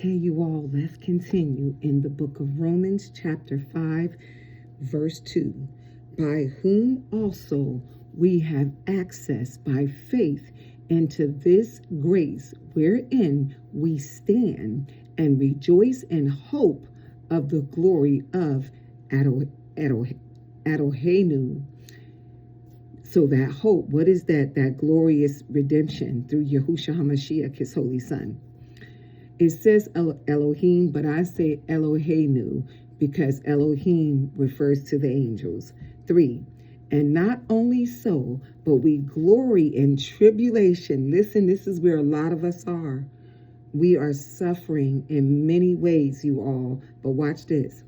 Okay, you all, let's continue in the book of Romans, chapter 5, verse 2. By whom also we have access by faith into this grace wherein we stand and rejoice in hope of the glory of Elohenu. So that hope, what is that? That glorious redemption through Yahusha Hamashiach, his holy son. It says Elohim, but I say Elohenu because Elohim refers to the angels. 3. And not only so, but we glory in tribulation. Listen, this is where a lot of us are. We are suffering in many ways, you all. But watch this.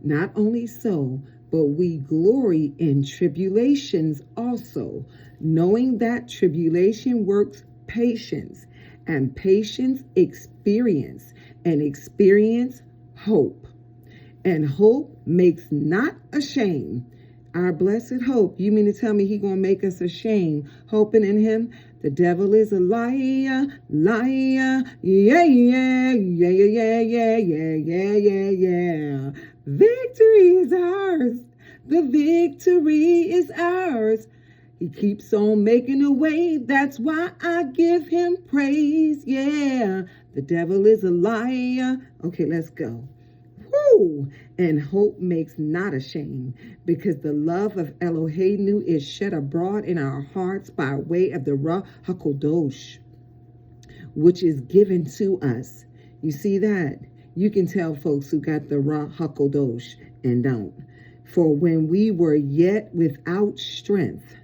Not only so, but we glory in tribulations also, knowing that tribulation works patience, and patience experience, and experience hope. And hope makes not ashamed. Our blessed hope. You mean to tell me he gonna make us ashamed, hoping in him? The devil is a liar, liar. Yeah, yeah, yeah, yeah, yeah, yeah, yeah, yeah, yeah. Victory is ours. The victory is ours. He keeps on making a way. That's why I give him praise. Yeah, the devil is a liar. Okay, let's go. Woo! And hope makes not ashamed, because the love of Elohenu is shed abroad in our hearts by way of the Ruach HaKodosh, which is given to us. You see that? You can tell folks who got the Ruach HaKodosh and don't. For when we were yet without strength,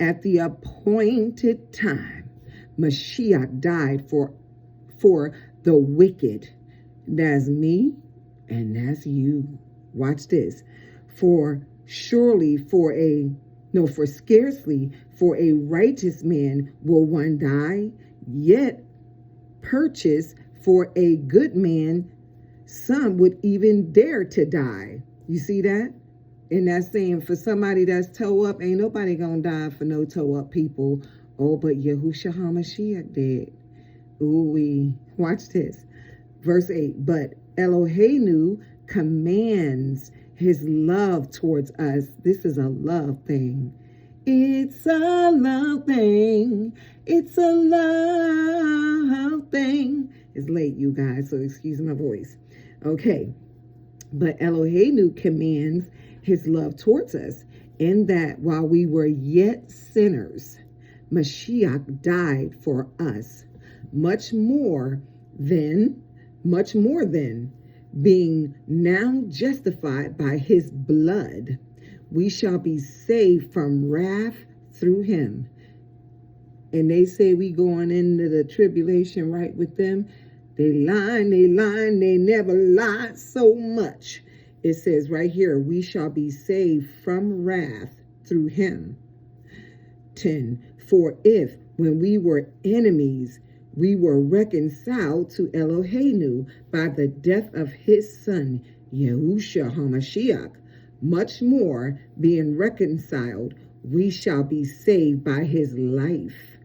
at the appointed time, Mashiach died for the wicked. That's me and that's you. Watch this. For scarcely for a righteous man will one die, yet purchase for a good man, some would even dare to die. You see that? And that's saying for somebody that's toe up, ain't nobody gonna die for no toe up people. Oh, but Yahusha HaMashiach did. Ooh, watch this. Verse 8, but Elohenu commands his love towards us. This is a love thing. It's a love thing. It's a love thing. It's late, you guys, so excuse my voice. Okay. But Elohenu commands his love towards us, in that while we were yet sinners, Mashiach died for us. Much more than, being now justified by his blood, we shall be saved from wrath through him. And they say we going into the tribulation right with them. They they never lie so much. It says right here, we shall be saved from wrath through him. 10, for if, when we were enemies, we were reconciled to Elohenu by the death of his son, Yahusha HaMashiach, much more, being reconciled, we shall be saved by his life.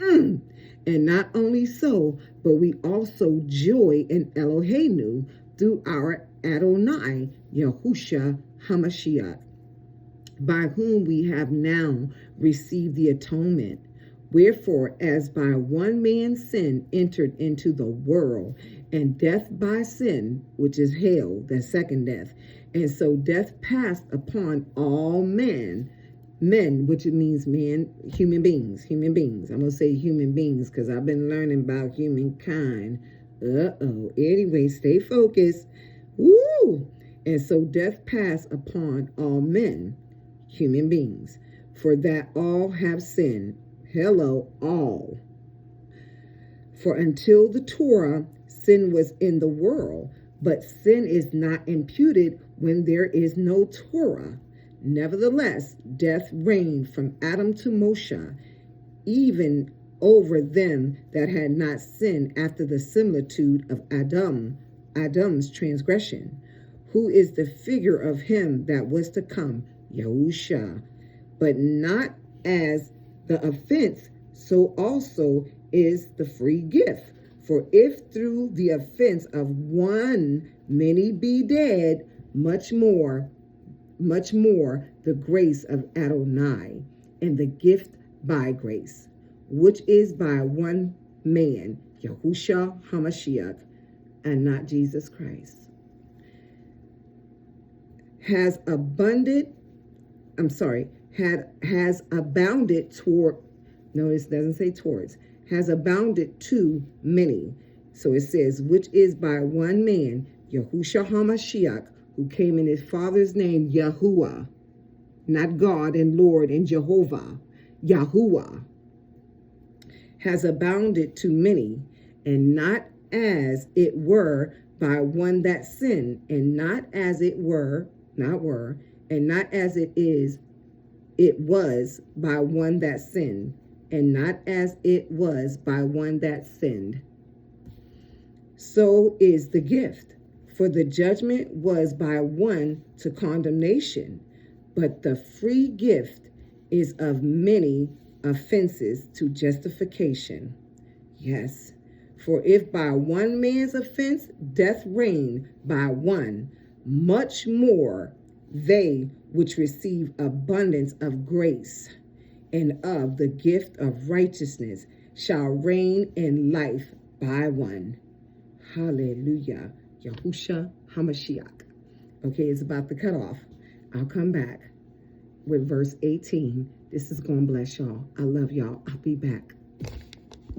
And not only so, but we also joy in Elohenu through our Adonai, Yahusha HaMashiach, by whom we have now received the atonement. Wherefore, as by one man's sin entered into the world, and death by sin, which is hell, the second death, and so death passed upon all men, which it means man, human beings. I'm going to say human beings because I've been learning about humankind. Anyway, stay focused. Woo! And so death passed upon all men, human beings, for that all have sinned. Hello, all. For until the Torah, sin was in the world, but sin is not imputed when there is no Torah. Nevertheless, death reigned from Adam to Moshe, even over them that had not sinned after the similitude of Adam's transgression, who is the figure of him that was to come, Yahusha. But not as the offense, so also is the free gift. For if through the offense of one many be dead, much more the grace of Adonai, and the gift by grace, which is by one man, Yahusha Hamashiach, and not Jesus Christ, has abounded toward, notice it doesn't say towards, has abounded to many. So it says, which is by one man, Yahusha HaMashiach, who came in his Father's name, Yahuwah, not God and Lord and Jehovah, Yahuwah, has abounded to many, and not as it were by one that sinned, and not as it were, and not as it was by one that sinned, and not as it was by one that sinned. So is the gift. For the judgment was by one to condemnation, but the free gift is of many offenses to justification. Yes, for if by one man's offense death reigned by one, much more they which receive abundance of grace and of the gift of righteousness shall reign in life by one. Hallelujah. Yahusha HaMashiach. Okay, it's about to cut off. I'll come back with verse 18. This is going to bless y'all. I love y'all. I'll be back.